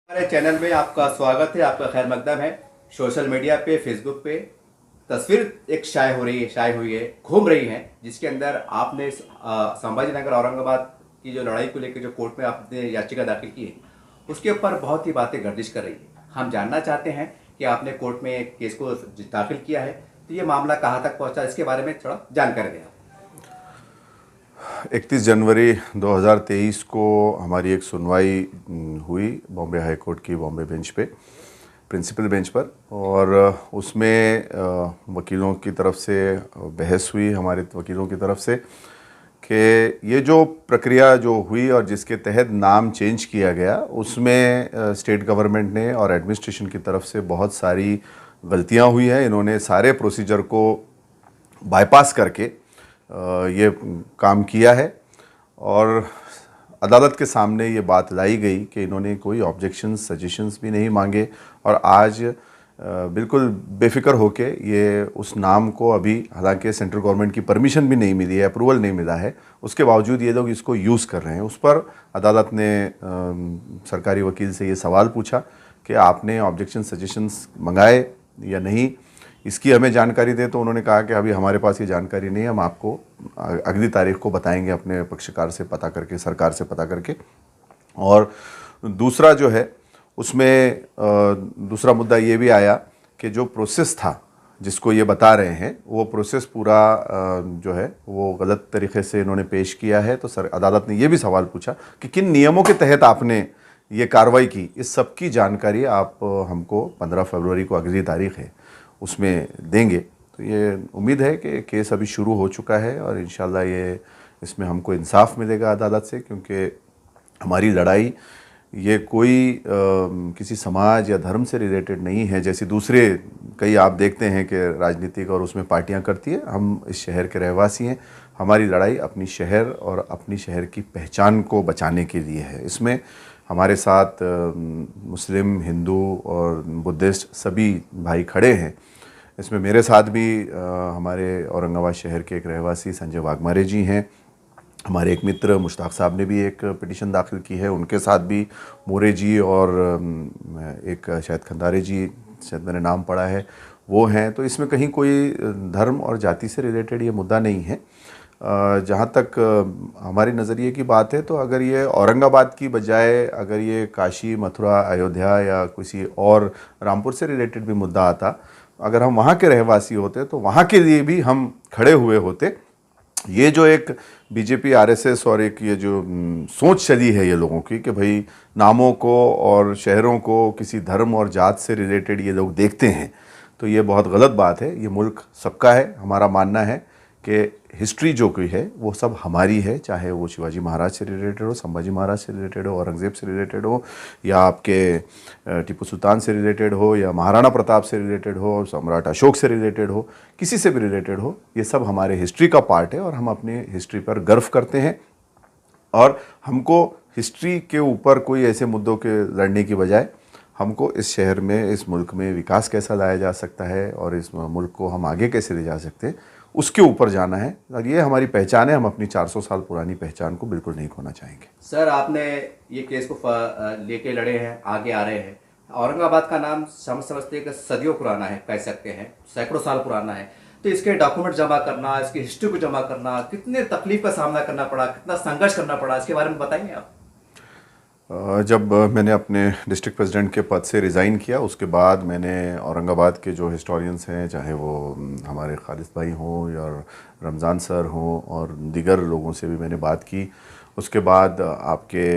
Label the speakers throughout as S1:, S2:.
S1: हमारे चैनल में आपका स्वागत है, आपका खैर मकदम है। सोशल मीडिया पे, फेसबुक पे तस्वीर एक शाये हुई है, घूम रही है, जिसके अंदर आपने संभाजी नगर औरंगाबाद की जो लड़ाई को लेकर जो कोर्ट में आपने याचिका दाखिल की है, उसके ऊपर बहुत ही बातें गर्दिश कर रही है। हम जानना चाहते हैं कि आपने कोर्ट में एक केस को दाखिल किया है, तो ये मामला कहाँ तक पहुँचा, इसके बारे में थोड़ा जानकारी दें।
S2: 31 जनवरी 2023 को हमारी एक सुनवाई हुई बॉम्बे हाई कोर्ट की बॉम्बे बेंच पे, प्रिंसिपल बेंच पर। और उसमें वकीलों की तरफ से बहस हुई, हमारे वकीलों की तरफ से, कि ये जो प्रक्रिया जो हुई और जिसके तहत नाम चेंज किया गया, उसमें स्टेट गवर्नमेंट ने और एडमिनिस्ट्रेशन की तरफ से बहुत सारी गलतियां हुई हैं। इन्होंने सारे प्रोसीजर को बाईपास करके ये काम किया है और अदालत के सामने ये बात लाई गई कि इन्होंने कोई ऑब्जेक्शंस, सजेशंस भी नहीं मांगे और आज बिल्कुल बेफिक्र होके ये उस नाम को, अभी हालांकि सेंट्रल गवर्नमेंट की परमिशन भी नहीं मिली है, अप्रूवल नहीं मिला है, उसके बावजूद ये लोग इसको यूज़ कर रहे हैं। उस पर अदालत ने सरकारी वकील से ये सवाल पूछा कि आपने ऑब्जेक्शन, सजेशंस मंगाए या नहीं, इसकी हमें जानकारी दे। तो उन्होंने कहा कि अभी हमारे पास ये जानकारी नहीं है, हम आपको अगली तारीख को बताएंगे अपने पक्षकार से पता करके, सरकार से पता करके। और दूसरा जो है उसमें दूसरा मुद्दा ये भी आया कि जो प्रोसेस था जिसको ये बता रहे हैं, वो प्रोसेस पूरा जो है वो गलत तरीके से इन्होंने पेश किया है। तो अदालत ने ये भी सवाल पूछा कि किन नियमों के तहत आपने ये कार्रवाई की, इस सब की जानकारी आप हमको 15 फरवरी को अगली तारीख है उसमें देंगे। तो ये उम्मीद है कि केस अभी शुरू हो चुका है और इंशाल्लाह ये इसमें हमको इंसाफ मिलेगा अदालत से, क्योंकि हमारी लड़ाई ये कोई किसी समाज या धर्म से रिलेटेड नहीं है, जैसे दूसरे कई आप देखते हैं कि राजनीतिक और उसमें पार्टियां करती है। हम इस शहर के रहवासी हैं, हमारी लड़ाई अपनी शहर और अपनी शहर की पहचान को बचाने के लिए है। इसमें हमारे साथ मुस्लिम, हिंदू और बुद्धिस्ट सभी भाई खड़े हैं। इसमें मेरे साथ भी हमारे औरंगाबाद शहर के एक रहवासी संजय वाघमारे जी हैं, हमारे एक मित्र मुश्ताक साहब ने भी एक पिटीशन दाखिल की है, उनके साथ भी मोरे जी और एक शायद खंदारे जी, शायद मैंने नाम पढ़ा है, वो हैं। तो इसमें कहीं कोई धर्म और जाति से रिलेटेड ये मुद्दा नहीं है। जहाँ तक हमारे नज़रिए की बात है, तो अगर ये औरंगाबाद की बजाय अगर ये काशी, मथुरा, अयोध्या या किसी और रामपुर से रिलेटेड भी मुद्दा आता, अगर हम वहाँ के रहवासी होते तो वहाँ के लिए भी हम खड़े हुए होते। ये जो एक बीजेपी, आरएसएस और एक ये जो सोच चली है ये लोगों की कि भाई नामों को और शहरों को किसी धर्म और जात से रिलेटेड ये लोग देखते हैं, तो ये बहुत गलत बात है। ये मुल्क सबका है। हमारा मानना है कि हिस्ट्री जो कोई है वो सब हमारी है, चाहे वो शिवाजी महाराज से रिलेटेड हो, संभाजी महाराज से रिलेटेड हो, औरंगज़ेब से रिलेटेड हो, या आपके टीपू सुल्तान से रिलेटेड हो, या महाराणा प्रताप से रिलेटेड हो, सम्राट अशोक से रिलेटेड हो, किसी से भी रिलेटेड हो, ये सब हमारे हिस्ट्री का पार्ट है और हम अपने हिस्ट्री पर गर्व करते हैं। और हमको हिस्ट्री के ऊपर कोई ऐसे मुद्दों के लड़ने की बजाय हमको इस शहर में, इस मुल्क में विकास कैसा लाया जा सकता है और इस मुल्क को हम आगे कैसे ले जा सकते हैं, उसके ऊपर जाना है। ये हमारी पहचान है, हम अपनी 400 साल पुरानी पहचान को बिल्कुल नहीं खोना चाहेंगे।
S1: सर, आपने ये केस को लेके लड़े हैं, आगे आ रहे हैं। औरंगाबाद का नाम समझते हैं कि सदियों पुराना है, कह सकते हैं सैकड़ों साल पुराना है। तो इसके डॉक्यूमेंट जमा करना, इसकी हिस्ट्री को जमा करना, कितने तकलीफ का सामना करना पड़ा, कितना संघर्ष करना पड़ा, इसके बारे में बताएंगे आप।
S2: जब मैंने अपने डिस्ट्रिक्ट प्रेसिडेंट के पद से रिज़ाइन किया, उसके बाद मैंने औरंगाबाद के जो हिस्टोरियंस हैं, चाहे वो हमारे खालिद भाई हों या रमज़ान सर हों और दीगर लोगों से भी मैंने बात की। उसके बाद आपके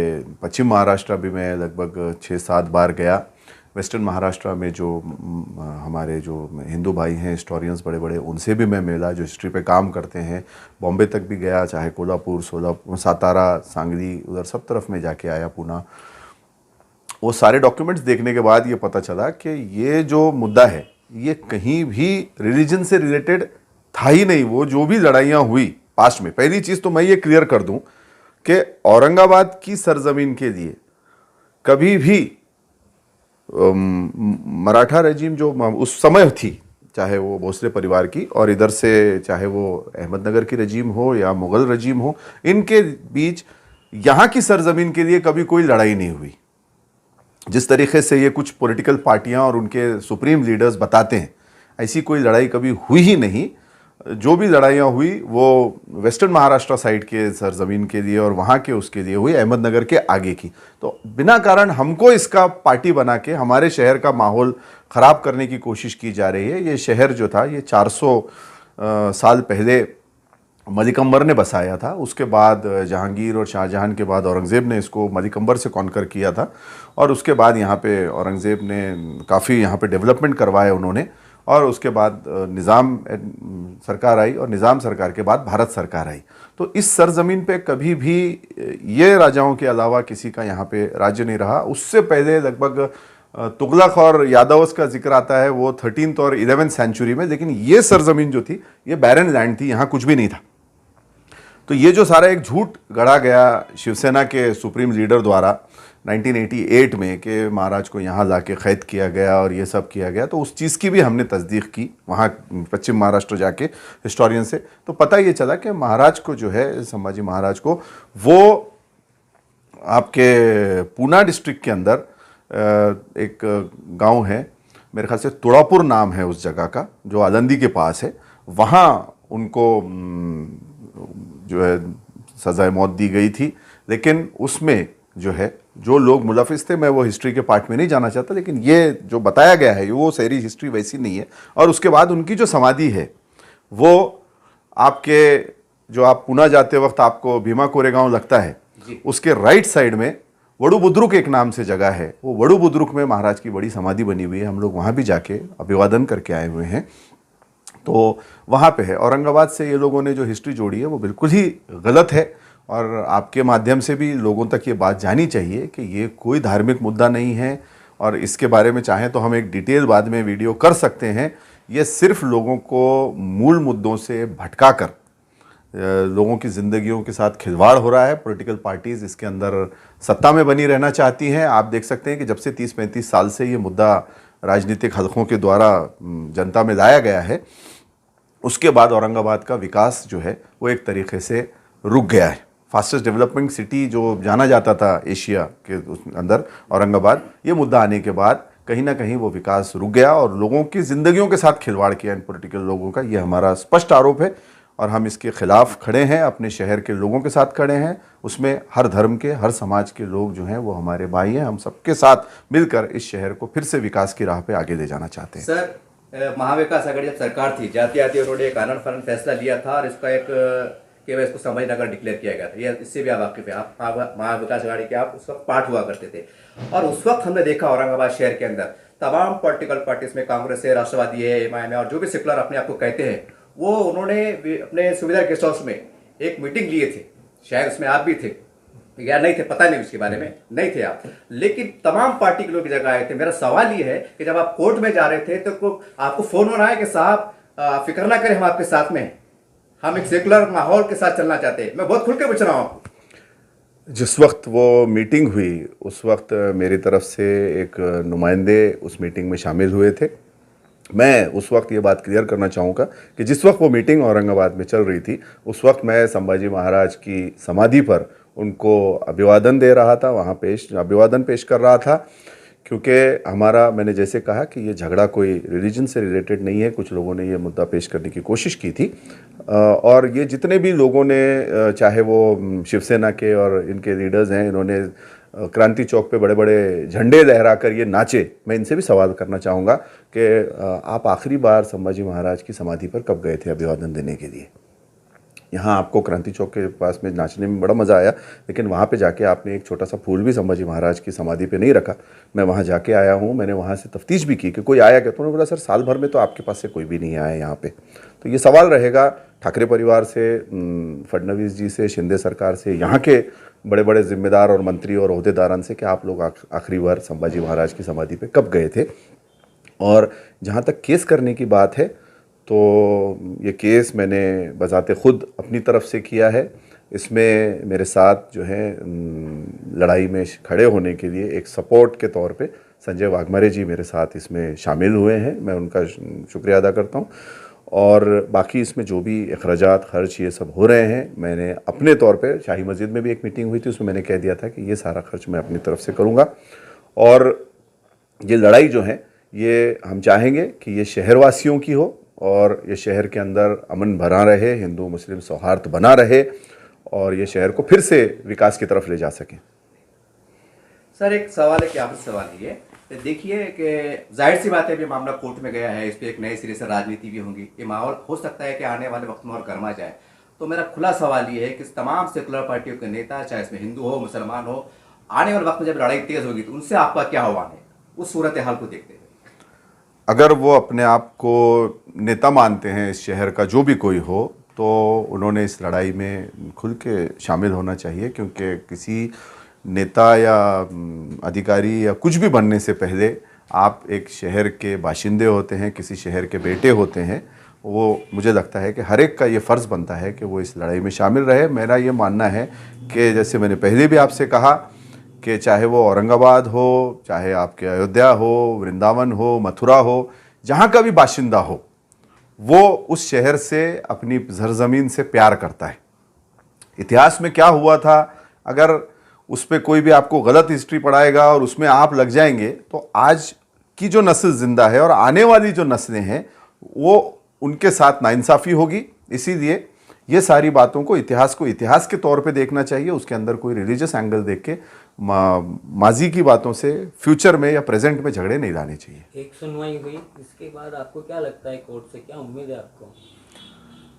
S2: पश्चिम महाराष्ट्र भी मैं लगभग 6-7 बार गया। वेस्टर्न महाराष्ट्र में जो हमारे जो हिंदू भाई हैं, हिस्टोरियंस बड़े बड़े, उनसे भी मैं मिला जो हिस्ट्री पे काम करते हैं। बॉम्बे तक भी गया, चाहे कोल्हापुर, सोलापुर, सातारा, सांगली, उधर सब तरफ में जाके आया, पूना। वो सारे डॉक्यूमेंट्स देखने के बाद ये पता चला कि ये जो मुद्दा है ये कहीं भी रिलीजन से रिलेटेड था ही नहीं। वो जो भी लड़ाइयाँ हुई पास्ट में, पहली चीज़ तो मैं ये क्लियर कर दूँ कि औरंगाबाद की सरजमीन के लिए कभी भी मराठा रजीम जो उस समय थी, चाहे वो भोसले परिवार की, और इधर से चाहे वो अहमदनगर की रजीम हो या मुग़ल रजीम हो, इनके बीच यहाँ की सरजमीन के लिए कभी कोई लड़ाई नहीं हुई। जिस तरीके से ये कुछ पॉलिटिकल पार्टियां और उनके सुप्रीम लीडर्स बताते हैं, ऐसी कोई लड़ाई कभी हुई ही नहीं। जो भी लड़ाइयाँ हुई वो वेस्टर्न महाराष्ट्र साइड के सरजमीन के लिए और वहाँ के उसके लिए हुई, अहमदनगर के आगे की। तो बिना कारण हमको इसका पार्टी बना के हमारे शहर का माहौल ख़राब करने की कोशिश की जा रही है। ये शहर जो था ये 400 साल पहले मलिक अंबर ने बसाया था। उसके बाद जहांगीर और शाहजहां के बाद औरंगज़ेब ने इसको मलिक अंबर से कॉन्कर किया था, और उसके बाद यहाँ पे औरंगज़ेब ने काफ़ी यहाँ पे डेवलपमेंट करवाए उन्होंने, और उसके बाद निज़ाम सरकार आई, और निज़ाम सरकार के बाद भारत सरकार आई। तो इस सरजमीन पे कभी भी ये राजाओं के अलावा किसी का यहाँ पे राज्य नहीं रहा। उससे पहले लगभग तुगलक और यादव्स का जिक्र आता है, वो 13th और 11th सेंचुरी में, लेकिन ये सरजमीन जो थी ये बैरन लैंड थी, यहाँ कुछ भी नहीं था। तो ये जो सारा एक झूठ गढ़ा गया शिवसेना के सुप्रीम लीडर द्वारा 1988 में कि महाराज को यहाँ लाके कैद किया गया और ये सब किया गया, तो उस चीज़ की भी हमने तस्दीक की वहाँ पश्चिम महाराष्ट्र जाके हिस्टोरियन से। तो पता ये चला कि महाराज को जो है, संभाजी महाराज को, वो आपके पूना डिस्ट्रिक्ट के अंदर एक गांव है, मेरे ख्याल से तुड़ापुर नाम है उस जगह का, जो आलंदी के पास है। वहाँ उनको जो है सज़ाए मौत दी गई थी। लेकिन उसमें जो है जो लोग मुलविस थे, मैं वो हिस्ट्री के पार्ट में नहीं जाना चाहता, लेकिन ये जो बताया गया है वो सारी हिस्ट्री वैसी नहीं है। और उसके बाद उनकी जो समाधि है वो आपके, जो आप पुणे जाते वक्त आपको भीमा कोरेगांव लगता है, उसके राइट साइड में वड़ू बुद्रुक एक नाम से जगह है। वो वड़ू बुद्रुक में महाराज की बड़ी समाधि बनी हुई है। हम लोग वहाँ भी जाके अभिवादन करके आए हुए हैं। तो वहाँ पे है। औरंगाबाद से ये लोगों ने जो हिस्ट्री जोड़ी है वो बिल्कुल ही गलत है, और आपके माध्यम से भी लोगों तक ये बात जानी चाहिए कि ये कोई धार्मिक मुद्दा नहीं है, और इसके बारे में चाहें तो हम एक डिटेल बाद में वीडियो कर सकते हैं। ये सिर्फ लोगों को मूल मुद्दों से भटका कर लोगों की ज़िंदगियों के साथ खिलवाड़ हो रहा है। पॉलिटिकल पार्टीज़ इसके अंदर सत्ता में बनी रहना चाहती हैं। आप देख सकते हैं कि जब से 30-35 साल से ये मुद्दा राजनीतिक हलकों के द्वारा जनता में लाया गया है, उसके बाद औरंगाबाद का विकास जो है वो एक तरीके से रुक गया है। फास्टेस्ट डेवलपमेंट सिटी जो जाना जाता था एशिया के अंदर औरंगाबाद, ये मुद्दा आने के बाद कहीं ना कहीं वो विकास रुक गया और लोगों की ज़िंदगियों के साथ खिलवाड़ किया इन पॉलिटिकल लोगों का। ये हमारा स्पष्ट आरोप है और हम इसके खिलाफ खड़े हैं, अपने शहर के लोगों के साथ खड़े हैं। उसमें हर धर्म के, हर समाज के लोग जो हैं वो हमारे भाई हैं। हम सबके साथ मिलकर इस शहर को फिर से विकास की राह पे आगे ले जाना चाहते हैं।
S1: सर, महाविकास आघाड़ी जब सरकार थी, जाते आते उन्होंने एक आनंद फानंद फैसला लिया था और इसका एक केवल इसको संभाजीनगर डिक्लेयर किया गया था। ये इससे भी आप वाकिफ है, आप महाविकास आघाड़ी के आप उस वक्त पार्ट हुआ करते थे। और उस वक्त हमने देखा औरंगाबाद शहर के अंदर तमाम पॉलिटिकल पार्टीज में, कांग्रेस है, राष्ट्रवादी है, एमआईएम है और जो भी सेकुलर अपने आप को कहते हैं, वो उन्होंने अपने सुविधा गेस्ट हाउस में एक मीटिंग लिए थे। शायद उसमें आप भी थे या नहीं थे, पता नहीं, उसके बारे में नहीं थे आप, लेकिन तमाम पार्टी के लोग जगह आए थे। मेरा सवाल ये है कि जब आप कोर्ट में जा रहे थे तो आपको फोन हो रहा है कि साहब फिक्र ना करें, हम आपके साथ में हैं, हम एक सेकुलर माहौल के साथ चलना चाहते हैं। मैं बहुत खुल के पूछ रहा हूँ।
S2: जिस वक्त वो मीटिंग हुई उस वक्त मेरी तरफ से एक नुमाइंदे उस मीटिंग में शामिल हुए थे। मैं उस वक्त ये बात क्लियर करना चाहूँगा कि जिस वक्त वो मीटिंग औरंगाबाद में चल रही थी, उस वक्त मैं संभाजी महाराज की समाधि पर उनको अभिवादन दे रहा था, वहाँ अभिवादन पेश कर रहा था। क्योंकि हमारा, मैंने जैसे कहा कि ये झगड़ा कोई रिलीजन से रिलेटेड नहीं है। कुछ लोगों ने ये मुद्दा पेश करने की कोशिश की थी, और ये जितने भी लोगों ने, चाहे वो शिवसेना के और इनके लीडर्स हैं, इन्होंने क्रांति चौक पे बड़े बड़े झंडे लहरा कर ये नाचे। मैं इनसे भी सवाल करना चाहूँगा कि आप आखिरी बार संभाजी महाराज की समाधि पर कब गए थे अभिवादन देने के लिए? यहाँ आपको क्रांति चौक के पास में नाचने में बड़ा मज़ा आया, लेकिन वहाँ पे जाके आपने एक छोटा सा फूल भी संभाजी महाराज की समाधि पे नहीं रखा। मैं वहाँ जाके आया हूँ, मैंने वहाँ से तफ्तीश भी की कि कोई आया क्या, तो उन्होंने बोला सर साल भर में तो आपके पास से कोई भी नहीं आया यहाँ पे। तो ये सवाल रहेगा ठाकरे परिवार से, फडणवीस जी से, शिंदे सरकार से, यहाँ के बड़े बड़े जिम्मेदार और मंत्री और अहदेदारान से कि आप लोग आखिरी बार संभाजी महाराज की समाधि पे कब गए थे। और जहाँ तक केस करने की बात है, तो ये केस मैंने बजाते खुद अपनी तरफ से किया है। इसमें मेरे साथ जो है लड़ाई में खड़े होने के लिए एक सपोर्ट के तौर पे संजय वाघमारे जी मेरे साथ इसमें शामिल हुए हैं। मैं उनका शुक्रिया अदा करता हूँ। और बाकी इसमें जो भी अखराजात खर्च ये सब हो रहे हैं, मैंने अपने तौर पे, शाही मस्जिद में भी एक मीटिंग हुई थी, उसमें मैंने कह दिया था कि ये सारा खर्च मैं अपनी तरफ से करूँगा। और ये लड़ाई जो है ये हम चाहेंगे कि ये शहरवासियों की हो और ये शहर के अंदर अमन बना रहे, हिंदू मुस्लिम सौहार्द बना रहे और ये शहर को फिर से विकास की तरफ ले जा सकें।
S1: सर एक सवाल है कि आपसे सवाल ये है, देखिए कि जाहिर सी बात है अभी मामला कोर्ट में गया है, इस पर एक नए सिरे से राजनीति भी होगी, ये माहौल हो सकता है कि आने वाले वक्त में और गर्मा जाए। तो मेरा खुला सवाल ये है कि तमाम सेकुलर पार्टियों के नेता, चाहे इसमें हिंदू हो मुसलमान हो, आने वाले वक्त में जब लड़ाई तेज होगी तो उनसे आपका क्या आह्वान है उस सूरत हाल को देखते हुए?
S2: अगर वो अपने आप को नेता मानते हैं इस शहर का, जो भी कोई हो, तो उन्होंने इस लड़ाई में खुल के शामिल होना चाहिए, क्योंकि किसी नेता या अधिकारी या कुछ भी बनने से पहले आप एक शहर के बाशिंदे होते हैं, किसी शहर के बेटे होते हैं। वो मुझे लगता है कि हर एक का ये फ़र्ज़ बनता है कि वो इस लड़ाई में शामिल रहे। मेरा ये मानना है कि जैसे मैंने पहले भी आपसे कहा कि चाहे वो औरंगाबाद हो, चाहे आपके अयोध्या हो, वृंदावन हो, मथुरा हो, जहाँ का भी बाशिंदा हो, वो उस शहर से, अपनी सरज़मीन से प्यार करता है। इतिहास में क्या हुआ था, अगर उस पर कोई भी आपको गलत हिस्ट्री पढ़ाएगा और उसमें आप लग जाएंगे, तो आज की जो नस्ल जिंदा है और आने वाली जो नस्लें हैं वो उनके साथ नाइंसाफ़ी होगी। इसीलिए ये सारी बातों को इतिहास के तौर पे देखना चाहिए। उसके अंदर कोई रिलीजियस एंगल देख के माजी की बातों से फ्यूचर में या प्रेजेंट में झगड़े नहीं लाने चाहिए।
S3: एक सुनवाई हुई, इसके बाद आपको क्या लगता है, कोर्ट से क्या उम्मीद है आपको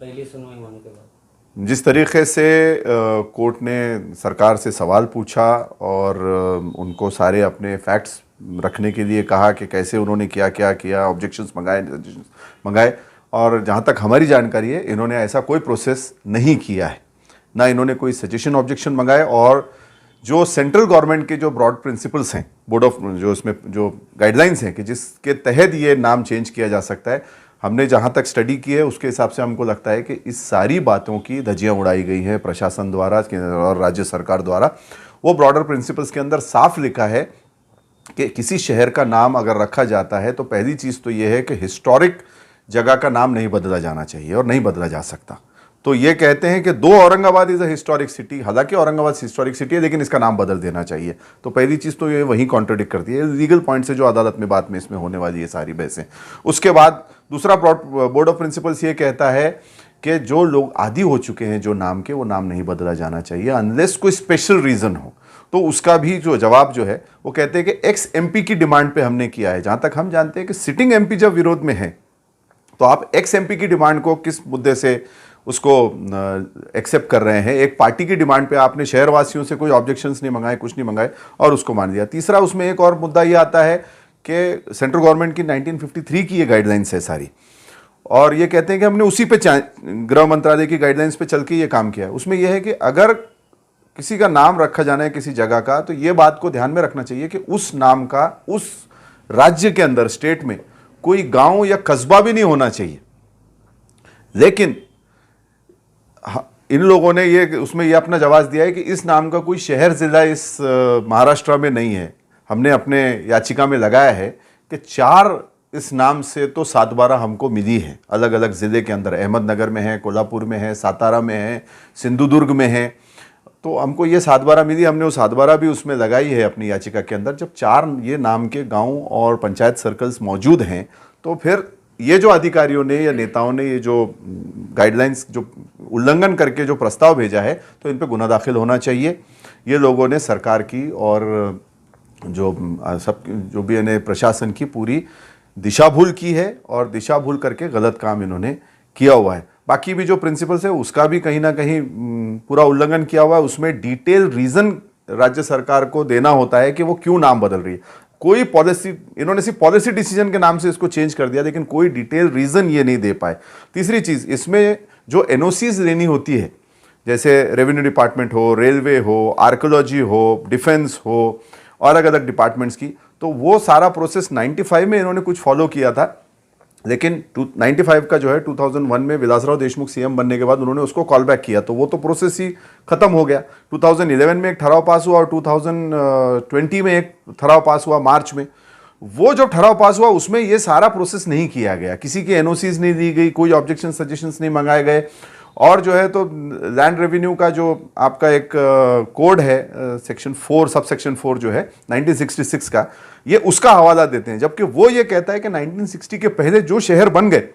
S3: पहली सुनवाई होने के बाद?
S2: जिस तरीके से कोर्ट ने सरकार से सवाल पूछा और उनको सारे अपने फैक्ट्स रखने के लिए कहा कि कैसे उन्होंने क्या किया, ऑब्जेक्शंस मंगाए, और जहाँ तक हमारी जानकारी है इन्होंने ऐसा कोई प्रोसेस नहीं किया है, ना इन्होंने कोई सजेशन ऑब्जेक्शन मंगाए। और जो सेंट्रल गवर्नमेंट के जो ब्रॉड प्रिंसिपल्स हैं, बोर्ड ऑफ जो इसमें जो गाइडलाइंस हैं कि जिसके तहत ये नाम चेंज किया जा सकता है, हमने जहाँ तक स्टडी की है उसके हिसाब से हमको लगता है कि इस सारी बातों की धज्जियाँ उड़ाई गई हैं प्रशासन द्वारा और राज्य सरकार द्वारा। वो ब्रॉडर प्रिंसिपल्स के अंदर साफ लिखा है कि किसी शहर का नाम अगर रखा जाता है तो पहली चीज़ तो ये है कि हिस्टोरिक जगह का नाम नहीं बदला जाना चाहिए और नहीं बदला जा सकता। तो ये कहते हैं कि दो Aurangabad is a historic city, हालांकि औरंगाबाद हिस्टोरिक सिटी है लेकिन इसका नाम बदल देना चाहिए। तो पहली चीज़ तो ये वहीं कॉन्ट्रडिक्ट करती है लीगल पॉइंट से, जो अदालत में बाद में इसमें होने वाली है सारी बहसें। उसके बाद दूसरा बोर्ड ऑफ प्रिंसिपल्स ये कहता है कि जो लोग आदी हो चुके हैं जो नाम के, वो नाम नहीं बदला जाना चाहिए अनलेस कोई स्पेशल रीज़न हो। तो उसका भी जो जवाब जो है वो कहते हैं कि एक्स एमपी की डिमांड पे हमने किया है। जहाँ तक हम जानते हैं कि सिटिंग एमपी जब विरोध में है तो आप एक्स एमपी की डिमांड को किस मुद्दे से उसको एक्सेप्ट कर रहे हैं? एक पार्टी की डिमांड पे आपने शहरवासियों से कोई ऑब्जेक्शंस नहीं मंगाए, कुछ नहीं मंगाए और उसको मान दिया। तीसरा उसमें एक और मुद्दा ये आता है कि सेंट्रल गवर्नमेंट की 1953 की ये गाइडलाइंस है सारी, और ये कहते हैं कि हमने उसी पे गृह मंत्रालय की गाइडलाइंस पे चल के ये काम किया है। उसमें यह है कि अगर किसी का नाम रखा जाना है किसी जगह का, तो ये बात को ध्यान में रखना चाहिए कि उस नाम का उस राज्य के अंदर, स्टेट में, कोई गांव या कस्बा भी नहीं होना चाहिए। लेकिन इन लोगों ने ये उसमें ये अपना जवाब दिया है कि इस नाम का कोई शहर जिला इस महाराष्ट्र में नहीं है। हमने अपने याचिका में लगाया है कि 4 इस नाम से तो 7-12 हमको मिली है अलग अलग ज़िले के अंदर। अहमदनगर में है, कोल्हापुर में है, सातारा में है, सिंधुदुर्ग में है। तो हमको ये 7-12 मिली, हमने वो 7-12 भी उसमें लगाई है अपनी याचिका के अंदर। जब 4 ये नाम के गांव और पंचायत सर्कल्स मौजूद हैं, तो फिर ये जो अधिकारियों ने या नेताओं ने ये जो गाइडलाइंस जो उल्लंघन करके जो प्रस्ताव भेजा है, तो इन पे गुना दाखिल होना चाहिए। ये लोगों ने सरकार की और जो भी इन्हें प्रशासन की पूरी दिशा भूल की है और दिशा भूल करके गलत काम इन्होंने किया हुआ है। बाकी भी जो प्रिंसिपल्स है उसका भी कहीं ना कहीं पूरा उल्लंघन किया हुआ है। उसमें डिटेल रीज़न राज्य सरकार को देना होता है कि वो क्यों नाम बदल रही है। कोई पॉलिसी, इन्होंने सिर्फ पॉलिसी डिसीजन के नाम से इसको चेंज कर दिया, लेकिन कोई डिटेल रीज़न ये नहीं दे पाए। तीसरी चीज़, इसमें जो एनओसीज लेनी होती है, जैसे रेवेन्यू डिपार्टमेंट हो, रेलवे हो, आर्कोलॉजी हो, डिफेंस हो, और अलग अलग डिपार्टमेंट्स की, तो वो सारा प्रोसेस 95 में इन्होंने कुछ फॉलो किया था। लेकिन 95 का जो है 2001 में विलासराव देशमुख सीएम बनने के बाद उन्होंने उसको कॉल बैक किया, तो वो तो प्रोसेस ही खत्म हो गया। 2011 में एक ठराव पास हुआ और 2020 में एक ठराव पास हुआ मार्च में। वो जो ठराव पास हुआ उसमें ये सारा प्रोसेस नहीं किया गया, किसी की एनओसीज नहीं दी गई, कोई ऑब्जेक्शन सजेशंस नहीं मंगाए गए। और जो है तो लैंड रेवेन्यू का जो आपका एक कोड है सेक्शन 4 सब सेक्शन 4 जो है 1966 का, ये उसका हवाला देते हैं, जबकि वो ये कहता है कि 1960 के पहले जो शहर बन गए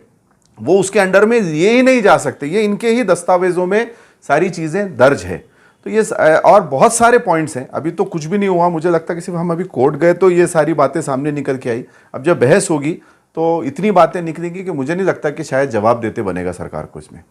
S2: वो उसके अंडर में ये ही नहीं जा सकते, ये इनके ही दस्तावेजों में सारी चीज़ें दर्ज है। तो ये और बहुत सारे पॉइंट्स हैं, अभी तो कुछ भी नहीं हुआ, मुझे लगता है कि सिर्फ हम अभी कोर्ट गए तो ये सारी बातें सामने निकल के आई। अब जब बहस होगी तो इतनी बातें निकलेंगी कि मुझे नहीं लगता कि शायद जवाब देते बनेगा सरकार को इसमें।